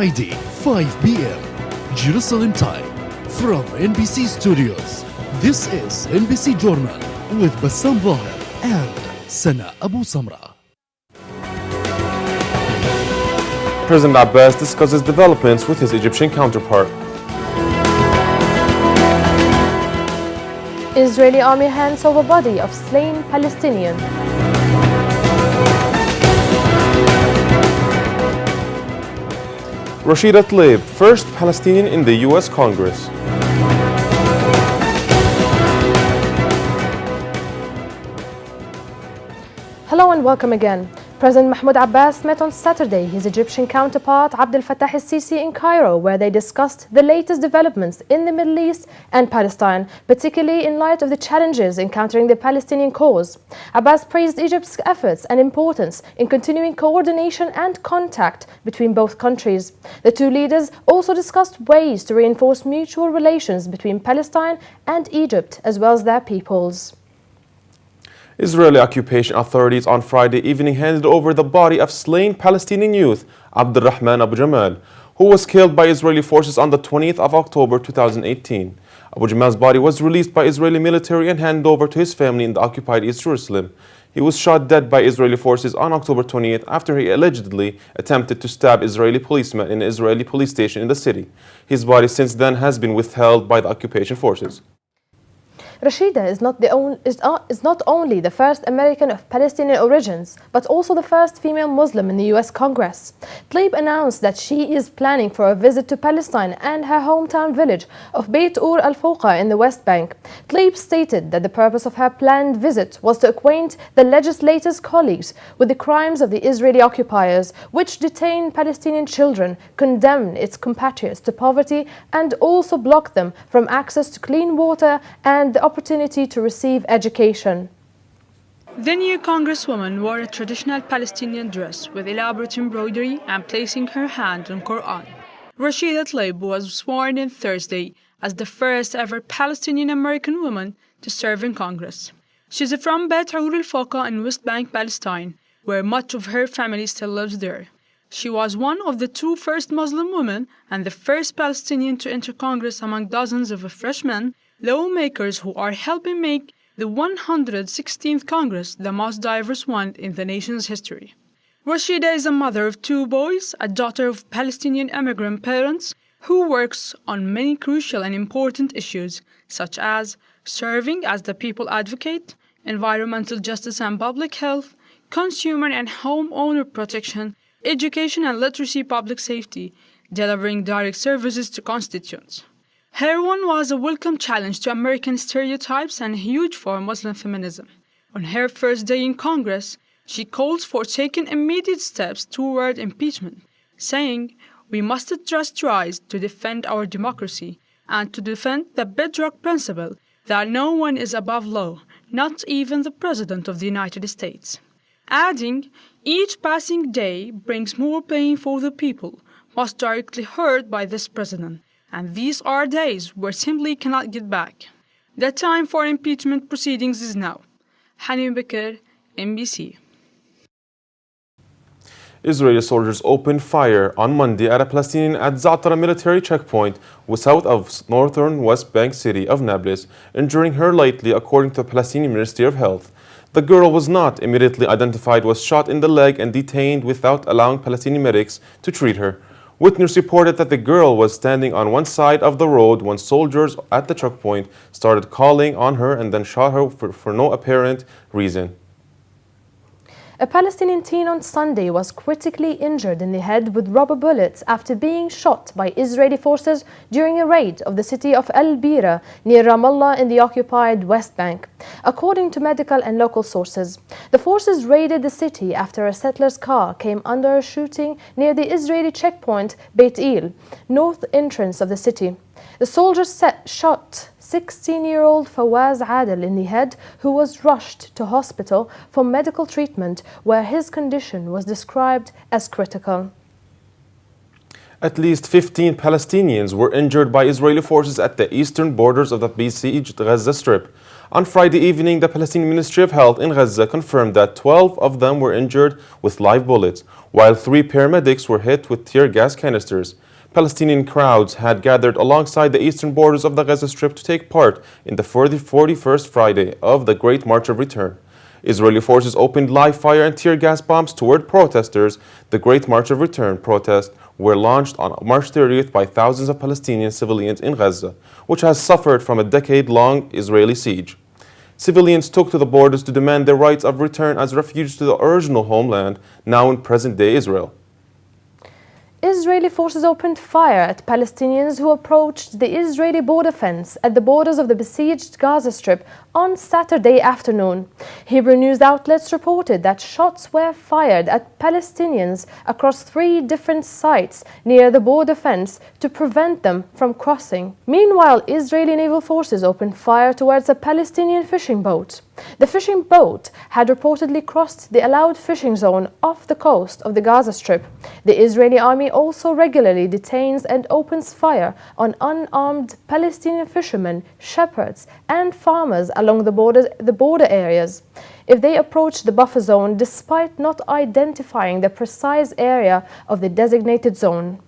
Friday, 5 p.m. Jerusalem time. From NBC Studios. This is NBC Journal with Bassam Zahir and Sana Abu Samra. President Abbas discusses developments with his Egyptian counterpart. Israeli army hands over body of slain Palestinian. Rashida Tlaib, first Palestinian in the U.S. Congress. Hello and welcome again. President Mahmoud Abbas met on Saturday his Egyptian counterpart Abdel Fattah el-Sisi in Cairo, where they discussed the latest developments in the Middle East and Palestine, particularly in light of the challenges encountering the Palestinian cause. Abbas praised Egypt's efforts and importance in continuing coordination and contact between both countries. The two leaders also discussed ways to reinforce mutual relations between Palestine and Egypt, as well as their peoples. Israeli occupation authorities on Friday evening handed over the body of slain Palestinian youth Abdulrahman Abu Jamal, who was killed by Israeli forces on the 20th of October 2018. Abu Jamal's body was released by Israeli military and handed over to his family in the occupied East Jerusalem. He was shot dead by Israeli forces on October 20th after he allegedly attempted to stab Israeli policemen in an Israeli police station in the city. His body since then has been withheld by the occupation forces. Rashida is not only the first American of Palestinian origins, but also the first female Muslim in the U.S. Congress. Tlaib announced that she is planning for a visit to Palestine and her hometown village of Beit Ur al-Fawqa in the West Bank. Tlaib stated that the purpose of her planned visit was to acquaint the legislator's colleagues with the crimes of the Israeli occupiers, which detain Palestinian children, condemn its compatriots to poverty, and also block them from access to clean water and the opportunity to receive education. The new congresswoman wore a traditional Palestinian dress with elaborate embroidery and placing her hand on Quran. Rashida Tlaib was sworn in Thursday as the first ever Palestinian American woman to serve in Congress. She's from Beit Ur al-Fawqa in West Bank, Palestine, where much of her family still lives there. She was one of the two first Muslim women and the first Palestinian to enter Congress among dozens of freshmen lawmakers who are helping make the 116th Congress the most diverse one in the nation's history. Rashida is a mother of two boys, a daughter of Palestinian immigrant parents, who works on many crucial and important issues, such as serving as the people advocate, environmental justice and public health, consumer and homeowner protection, education and literacy, public safety, delivering direct services to constituents. Her one was a welcome challenge to American stereotypes and huge for Muslim feminism. On her first day in Congress, she calls for taking immediate steps toward impeachment, saying, "We must just rise to defend our democracy and to defend the bedrock principle that no one is above law, not even the President of the United States." Adding, "Each passing day brings more pain for the people most directly hurt by this president. And these are days we simply cannot get back. The time for impeachment proceedings is now." Hanim Bakr, NBC. Israeli soldiers opened fire on Monday at a Palestinian at Za'atara military checkpoint south of northern West Bank city of Nablus, injuring her lightly, according to the Palestinian Ministry of Health. The girl was not immediately identified, was shot in the leg and detained without allowing Palestinian medics to treat her. Witness reported that the girl was standing on one side of the road when soldiers at the checkpoint started calling on her and then shot her for no apparent reason. A Palestinian teen on Sunday was critically injured in the head with rubber bullets after being shot by Israeli forces during a raid of the city of Al-Bira near Ramallah in the occupied West Bank. According to medical and local sources, the forces raided the city after a settler's car came under a shooting near the Israeli checkpoint Beit El, north entrance of the city. The soldiers shot 16-year-old Fawaz Adel in the head, who was rushed to hospital for medical treatment, where his condition was described as critical. At least 15 Palestinians were injured by Israeli forces at the eastern borders of the besieged Gaza Strip. On Friday evening, the Palestinian Ministry of Health in Gaza confirmed that 12 of them were injured with live bullets, while 3 paramedics were hit with tear gas canisters. Palestinian crowds had gathered alongside the eastern borders of the Gaza Strip to take part in the 41st Friday of the Great March of Return. Israeli forces opened live fire and tear gas bombs toward protesters. The Great March of Return protests were launched on March 30th by thousands of Palestinian civilians in Gaza, which has suffered from a decade-long Israeli siege. Civilians took to the borders to demand their rights of return as refugees to the original homeland, now in present-day Israel. Israeli forces opened fire at Palestinians who approached the Israeli border fence at the borders of the besieged Gaza Strip on Saturday afternoon. Hebrew news outlets reported that shots were fired at Palestinians across 3 different sites near the border fence to prevent them from crossing. Meanwhile, Israeli naval forces opened fire towards a Palestinian fishing boat. The fishing boat had reportedly crossed the allowed fishing zone off the coast of the Gaza Strip. The Israeli army also regularly detains and opens fire on unarmed Palestinian fishermen, shepherds, and farmers along the border areas if they approach the buffer zone, despite not identifying the precise area of the designated zone.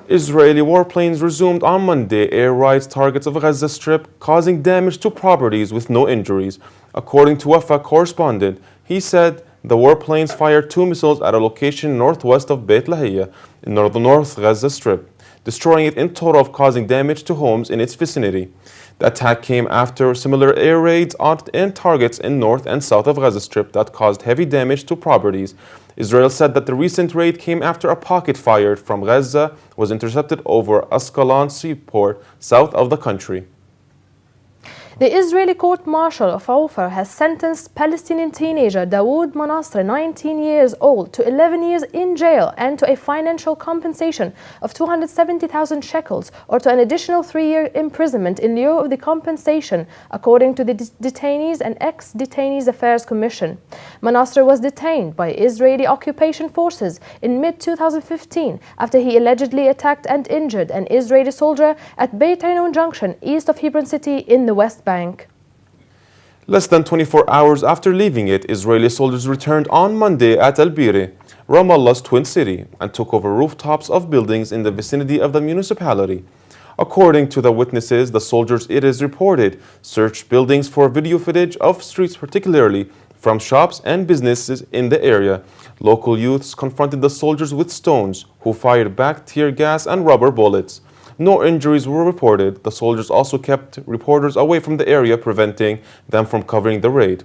Israeli warplanes resumed on Monday air raids targets of Gaza Strip, causing damage to properties with no injuries. According to Wafa correspondent, he said the warplanes fired 2 missiles at a location northwest of Beit Lahia in North Gaza Strip, destroying it in total of causing damage to homes in its vicinity. The attack came after similar air raids on targets in north and south of Gaza Strip that caused heavy damage to properties. Israel said that the recent raid came after a pocket fired from Gaza was intercepted over Ascalon seaport south of the country. The Israeli court-martial of Ofer has sentenced Palestinian teenager Dawood Manasr, 19 years old, to 11 years in jail and to a financial compensation of 270,000 shekels, or to an additional 3-year imprisonment in lieu of the compensation, according to the Detainees and Ex-Detainees Affairs Commission. Manasr was detained by Israeli occupation forces in mid-2015 after he allegedly attacked and injured an Israeli soldier at Beit Ainun Junction, east of Hebron City in the West Bank. Less than 24 hours after leaving it, Israeli soldiers returned on Monday at Al-Biri, Ramallah's twin city, and took over rooftops of buildings in the vicinity of the municipality. According to the witnesses, the soldiers, it is reported, searched buildings for video footage of streets, particularly from shops and businesses in the area. Local youths confronted the soldiers with stones, who fired back tear gas and rubber bullets. No injuries were reported. The soldiers also kept reporters away from the area, preventing them from covering the raid.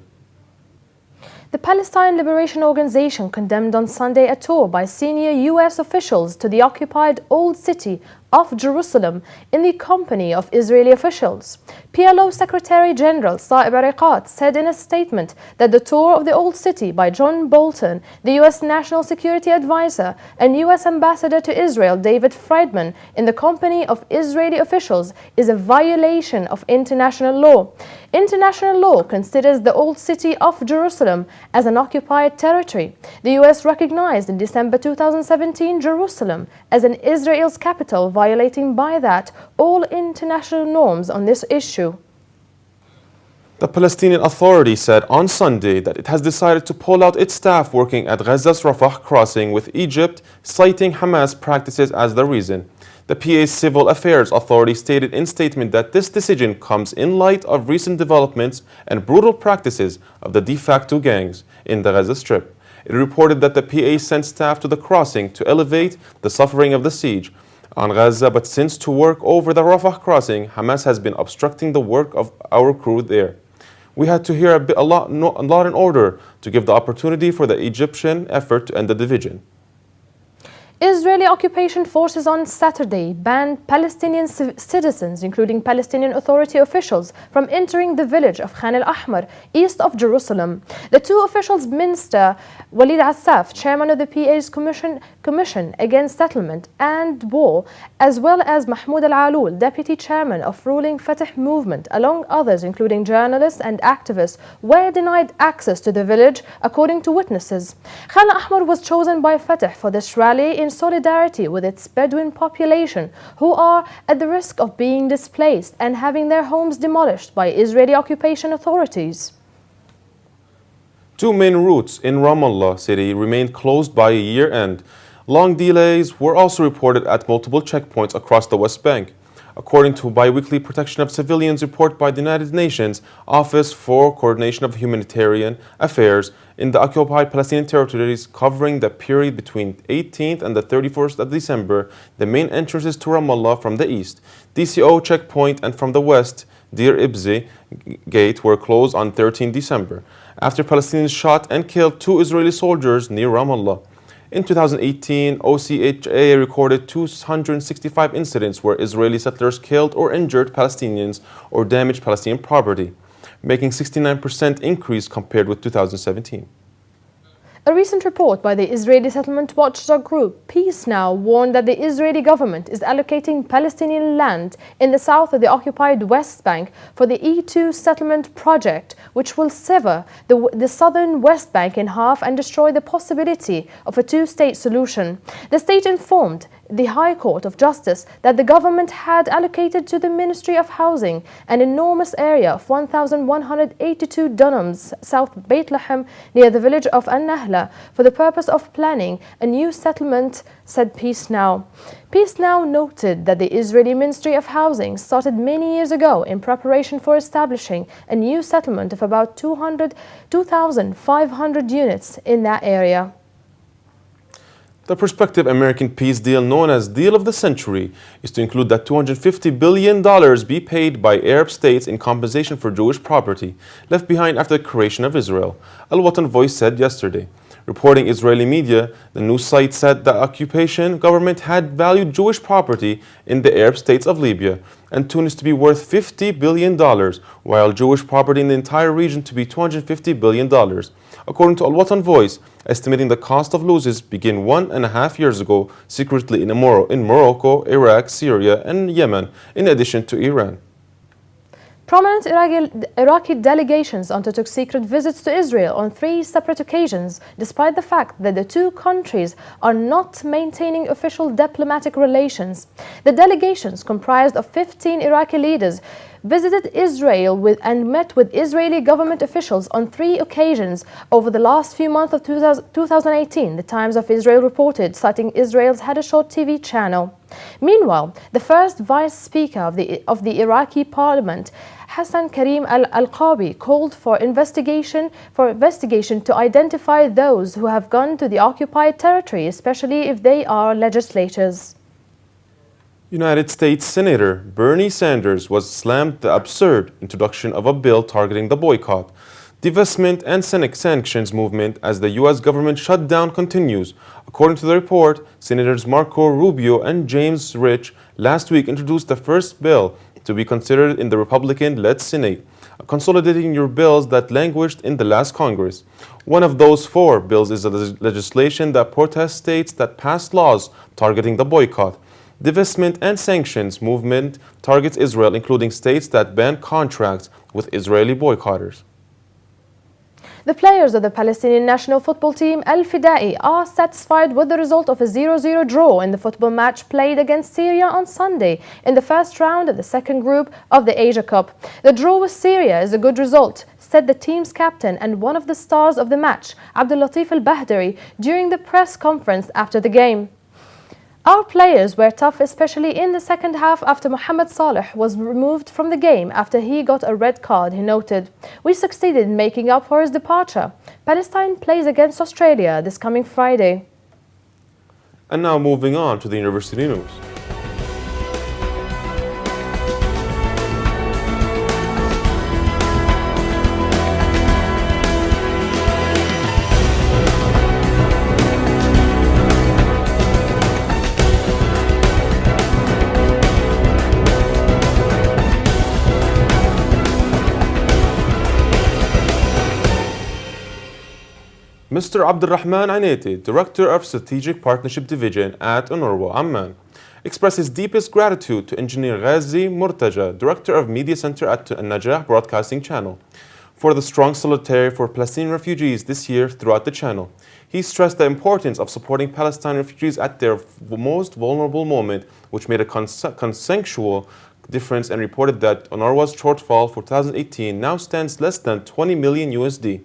The Palestine Liberation Organization condemned on Sunday a tour by senior U.S. officials to the occupied Old City of Jerusalem in the company of Israeli officials. PLO Secretary General Saeb Erekat said in a statement that the tour of the Old City by John Bolton, the U.S. National Security Advisor, and U.S. Ambassador to Israel David Friedman in the company of Israeli officials is a violation of international law. International law considers the Old City of Jerusalem as an occupied territory. The U.S. recognized in December 2017 Jerusalem as an Israel's capital, violating by that all international norms on this issue. The Palestinian Authority said on Sunday that it has decided to pull out its staff working at Gaza's Rafah crossing with Egypt, citing Hamas practices as the reason. The PA's Civil Affairs Authority stated in statement that this decision comes in light of recent developments and brutal practices of the de facto gangs in the Gaza Strip. It reported that the PA sent staff to the crossing to elevate the suffering of the siege on Gaza, but since to work over the Rafah crossing, Hamas has been obstructing the work of our crew there. We had to hear a lot in order to give the opportunity for the Egyptian effort to end the division. Israeli occupation forces on Saturday banned Palestinian citizens, including Palestinian Authority officials, from entering the village of Khan al-Ahmar, east of Jerusalem. The two officials, Minister Walid Assaf, chairman of the PA's Commission Against Settlement and War, as well as Mahmoud al-Alul, deputy chairman of ruling Fatah movement, along others, including journalists and activists, were denied access to the village, according to witnesses. Khan al-Ahmar was chosen by Fatah for this rally in solidarity with its Bedouin population, who are at the risk of being displaced and having their homes demolished by Israeli occupation authorities. Two main routes in Ramallah city remained closed by year-end. Long delays were also reported at multiple checkpoints across the West Bank. According to a bi-weekly Protection of Civilians report by the United Nations Office for Coordination of Humanitarian Affairs in the occupied Palestinian territories covering the period between 18th and the 31st of December, the main entrances to Ramallah from the east, DCO checkpoint, and from the west, Deir Ibzi gate were closed on 13 December, after Palestinians shot and killed two Israeli soldiers near Ramallah. In 2018, OCHA recorded 265 incidents where Israeli settlers killed or injured Palestinians or damaged Palestinian property, making 69% increase compared with 2017. A recent report by the Israeli settlement watchdog group Peace Now warned that the Israeli government is allocating Palestinian land in the south of the occupied West Bank for the E2 settlement project, which will sever the southern West Bank in half and destroy the possibility of a two-state solution. The state informed the High Court of Justice that the government had allocated to the Ministry of Housing an enormous area of 1,182 dunams south Bethlehem near the village of An-Najah for the purpose of planning a new settlement, said Peace Now. Peace Now noted that the Israeli Ministry of Housing started many years ago in preparation for establishing a new settlement of about 2,500 units in that area. The prospective American peace deal, known as Deal of the Century, is to include that $250 billion be paid by Arab states in compensation for Jewish property left behind after the creation of Israel, Al-Watan Voice said yesterday. Reporting Israeli media, the news site said the occupation government had valued Jewish property in the Arab states of Libya and Tunis to be worth $50 billion, while Jewish property in the entire region to be $250 billion. According to Al-Watan Voice, estimating the cost of losses began 1.5 years ago secretly in Morocco, Iraq, Syria, and Yemen, in addition to Iran. Prominent Iraqi delegations undertook secret visits to Israel on 3 separate occasions, despite the fact that the two countries are not maintaining official diplomatic relations. The delegations, comprised of 15 Iraqi leaders, visited Israel and met with Israeli government officials on 3 occasions over the last few months of 2018, the Times of Israel reported, citing Israel's Hadashot TV channel. Meanwhile, the first vice speaker of the Iraqi parliament, Hassan Karim al-Alqabi, called for investigation to identify those who have gone to the occupied territory, especially if they are legislators. United States Senator Bernie Sanders was slammed the absurd introduction of a bill targeting the boycott, divestment, and sanctions movement as the U.S. government shutdown continues. According to the report, Senators Marco Rubio and James Rich last week introduced the first bill to be considered in the Republican-led Senate, consolidating your bills that languished in the last Congress. One of those 4 bills is a legislation that protests states that passed laws targeting the boycott. Divestment and sanctions movement targets Israel, including states that ban contracts with Israeli boycotters. The players of the Palestinian national football team Al-Fidai are satisfied with the result of a 0-0 draw in the football match played against Syria on Sunday in the first round of the second group of the Asia Cup. The draw with Syria is a good result, said the team's captain and one of the stars of the match, Abdul Latif Al-Bahdari, during the press conference after the game. Our players were tough, especially in the second half after Mohamed Saleh was removed from the game after he got a red card, he noted. We succeeded in making up for his departure. Palestine plays against Australia this coming Friday. And now moving on to the university news. Mr. Abdulrahman Aneti, Director of Strategic Partnership Division at UNRWA, Amman, expressed his deepest gratitude to Engineer Ghazi Murtaja, Director of Media Center at An-Najah Broadcasting Channel, for the strong solidarity for Palestinian refugees this year throughout the channel. He stressed the importance of supporting Palestinian refugees at their most vulnerable moment, which made a consensual difference, and reported that UNRWA's shortfall for 2018 now stands less than 20 million USD.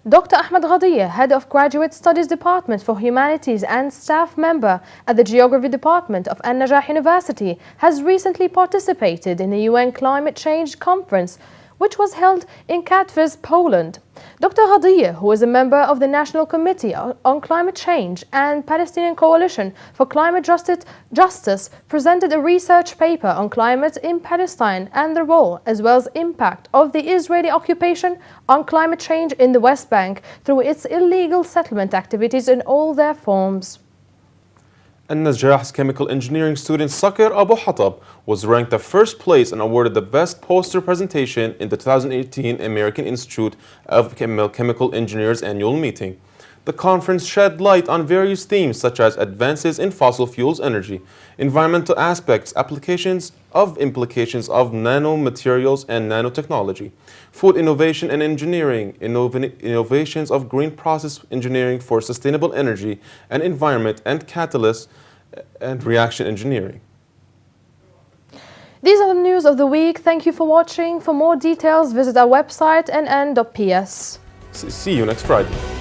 Dr. Ahmed Ghadiya, Head of Graduate Studies Department for Humanities and staff member at the Geography Department of An-Najah University, has recently participated in the UN Climate Change Conference, which was held in Katowice, Poland. Dr. Ghadiya, who is a member of the National Committee on Climate Change and Palestinian Coalition for Climate Justice, presented a research paper on climate in Palestine and the role as well as impact of the Israeli occupation on climate change in the West Bank through its illegal settlement activities in all their forms. An-Najah's chemical engineering student Sakir Abu Hatab was ranked the first place and awarded the best poster presentation in the 2018 American Institute of Chemical Engineers annual meeting. The conference shed light on various themes such as advances in fossil fuels energy, environmental aspects, implications of nanomaterials and nanotechnology, food innovation and engineering, innovations of green process engineering for sustainable energy and environment, and catalyst and reaction engineering. These are the news of the week. Thank you for watching. For more details, visit our website nn.ps. See you next Friday.